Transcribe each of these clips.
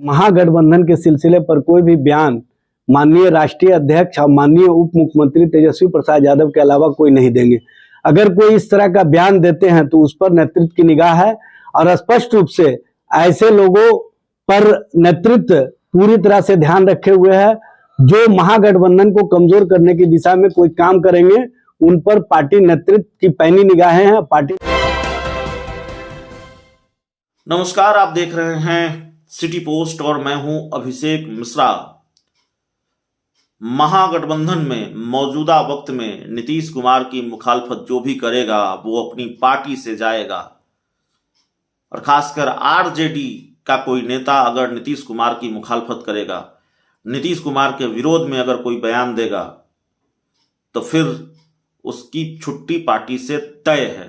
महागठबंधन के सिलसिले पर कोई भी बयान माननीय राष्ट्रीय अध्यक्ष और माननीय उप मुख्यमंत्री तेजस्वी प्रसाद यादव के अलावा कोई नहीं देंगे। अगर कोई इस तरह का बयान देते हैं तो उस पर नेतृत्व की निगाह है और स्पष्ट रूप से ऐसे लोगों पर नेतृत्व पूरी तरह से ध्यान रखे हुए है जो महागठबंधन को कमजोर करने की दिशा में कोई काम करेंगे, उन पर पार्टी नेतृत्व की पैनी निगाहें हैं। पार्टी नमस्कार, आप देख रहे हैं सिटी पोस्ट और मैं हूं अभिषेक मिश्रा। महागठबंधन में मौजूदा वक्त में नीतीश कुमार की मुखालफत जो भी करेगा वो अपनी पार्टी से जाएगा और खासकर आरजेडी का कोई नेता अगर नीतीश कुमार की मुखालफत करेगा, नीतीश कुमार के विरोध में अगर कोई बयान देगा तो फिर उसकी छुट्टी पार्टी से तय है।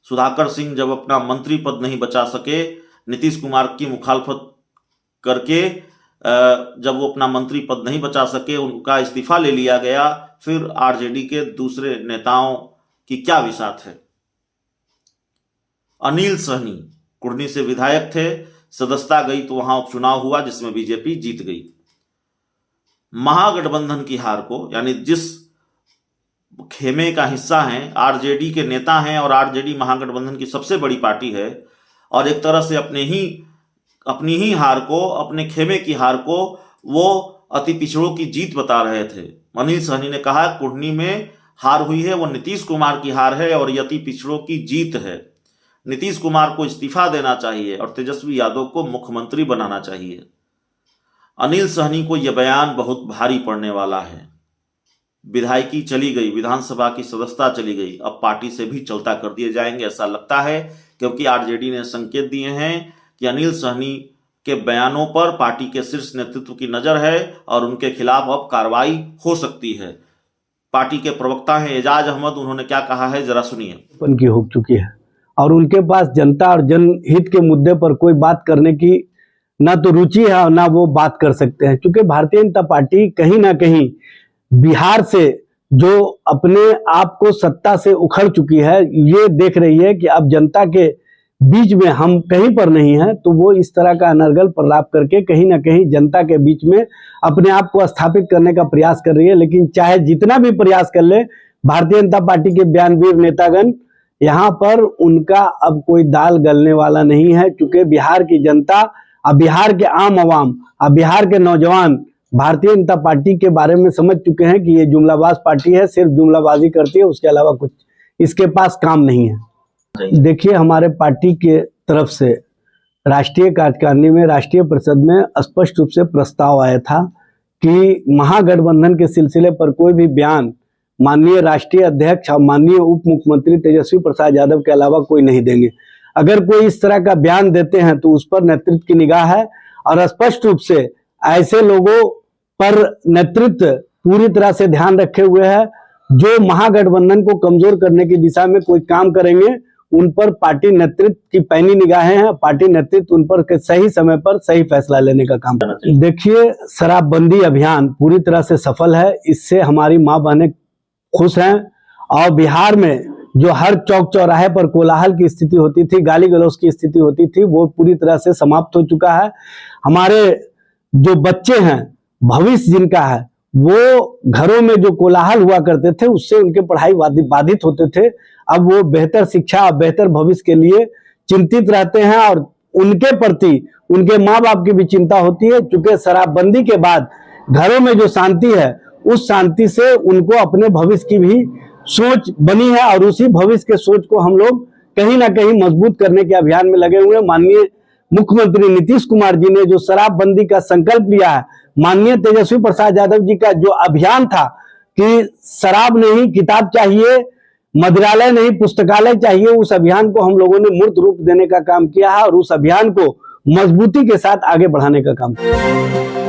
सुधाकर सिंह जब अपना मंत्री पद नहीं बचा सके, नीतीश कुमार की मुखालफत करके जब वो अपना मंत्री पद नहीं बचा सके, उनका इस्तीफा ले लिया गया। फिर आरजेडी के दूसरे नेताओं की क्या विसात है। अनिल सहनी कुर्नी से विधायक थे, सदस्यता गई तो वहां उपचुनाव हुआ जिसमें बीजेपी जीत गई। महागठबंधन की हार को, यानी जिस खेमे का हिस्सा हैं, आरजेडी के नेता हैं और आरजेडी महागठबंधन की सबसे बड़ी पार्टी है और एक तरह से अपनी ही हार को, अपने खेमे की हार को वो अति पिछड़ों की जीत बता रहे थे। अनिल सहनी ने कहा कुर्नी में हार हुई है वो नीतीश कुमार की हार है और अति पिछड़ों की जीत है। नीतीश कुमार को इस्तीफा देना चाहिए और तेजस्वी यादव को मुख्यमंत्री बनाना चाहिए। अनिल सहनी को यह बयान बहुत भारी पड़ने वाला है। विधायकी चली गई, विधानसभा की सदस्यता चली गई, अब पार्टी से भी चलता कर दिए जाएंगे ऐसा लगता है, क्योंकि आरजेडी ने संकेत दिए हैं कि अनिल सहनी के बयानों पर पार्टी के शीर्ष नेतृत्व की नजर है और उनके खिलाफ अब कार्रवाई हो सकती है। पार्टी के प्रवक्ता हैं एजाज अहमद, उन्होंने क्या कहा है जरा सुनिए। उनकी हो चुकी है और उनके पास जनता और जनहित के मुद्दे पर कोई बात करने की ना तो रुचि है और ना वो बात कर सकते हैं, क्योंकि भारतीय जनता पार्टी कहीं ना कहीं बिहार से जो अपने आप को सत्ता से उखड़ चुकी है, ये देख रही है कि अब जनता के बीच में हम कहीं पर नहीं हैं, तो वो इस तरह का अनर्गल प्रलाप करके कहीं ना कहीं जनता के बीच में अपने आप को स्थापित करने का प्रयास कर रही है। लेकिन चाहे जितना भी प्रयास कर ले, भारतीय जनता पार्टी के बयानवीर नेतागण, यहाँ पर उनका अब कोई दाल गलने वाला नहीं है, क्योंकि बिहार की जनता और बिहार के आम आवाम और बिहार के नौजवान भारतीय जनता पार्टी के बारे में समझ चुके हैं कि ये जुमलाबाज पार्टी है, सिर्फ जुमलाबाजी करती है, उसके अलावा कुछ इसके पास काम नहीं है। देखिए, हमारे पार्टी के तरफ से राष्ट्रीय कार्यकारिणी में, राष्ट्रीय परिषद में स्पष्ट रूप से प्रस्ताव आया था कि महागठबंधन के सिलसिले पर कोई भी बयान माननीय राष्ट्रीय अध्यक्ष और माननीय उप मुख्यमंत्री तेजस्वी प्रसाद यादव के अलावा कोई नहीं देंगे। अगर कोई इस तरह का बयान देते हैं तो उस पर नेतृत्व की निगाह है और स्पष्ट रूप से ऐसे लोगों पर नेतृत्व पूरी तरह से ध्यान रखे हुए है जो महागठबंधन को कमजोर करने की दिशा में कोई काम करेंगे, उन पर पार्टी नेतृत्व की पैनी निगाहें हैं। पार्टी नेतृत्व उन पर सही समय पर सही फैसला लेने का काम करना चाहिए। देखिए, शराबबंदी अभियान पूरी तरह से सफल है, इससे हमारी माँ बहनें खुश हैं और बिहार में जो हर चौक चौराहे पर कोलाहल की स्थिति होती थी, गाली गलौज की स्थिति होती थी, वो पूरी तरह से समाप्त हो चुका है। हमारे जो बच्चे हैं, भविष्य जिनका है, वो घरों में जो कोलाहल हुआ करते थे उससे उनके पढ़ाई बाधित होते थे, अब वो बेहतर शिक्षा और बेहतर भविष्य के लिए चिंतित रहते हैं और उनके प्रति उनके माँ बाप की भी चिंता होती है, क्योंकि शराबबंदी के बाद घरों में जो शांति है उस शांति से उनको अपने भविष्य की भी सोच बनी है और उसी भविष्य के सोच को हम लोग कहीं ना कहीं मजबूत करने के अभियान में लगे हुए हैं। माननीय मुख्यमंत्री नीतीश कुमार जी ने जो शराबबंदी का संकल्प लिया है, माननीय तेजस्वी प्रसाद यादव जी का जो अभियान था कि शराब नहीं किताब चाहिए, मदिरालय नहीं पुस्तकालय चाहिए, उस अभियान को हम लोगों ने मूर्त रूप देने का काम किया है और उस अभियान को मजबूती के साथ आगे बढ़ाने का काम किया है।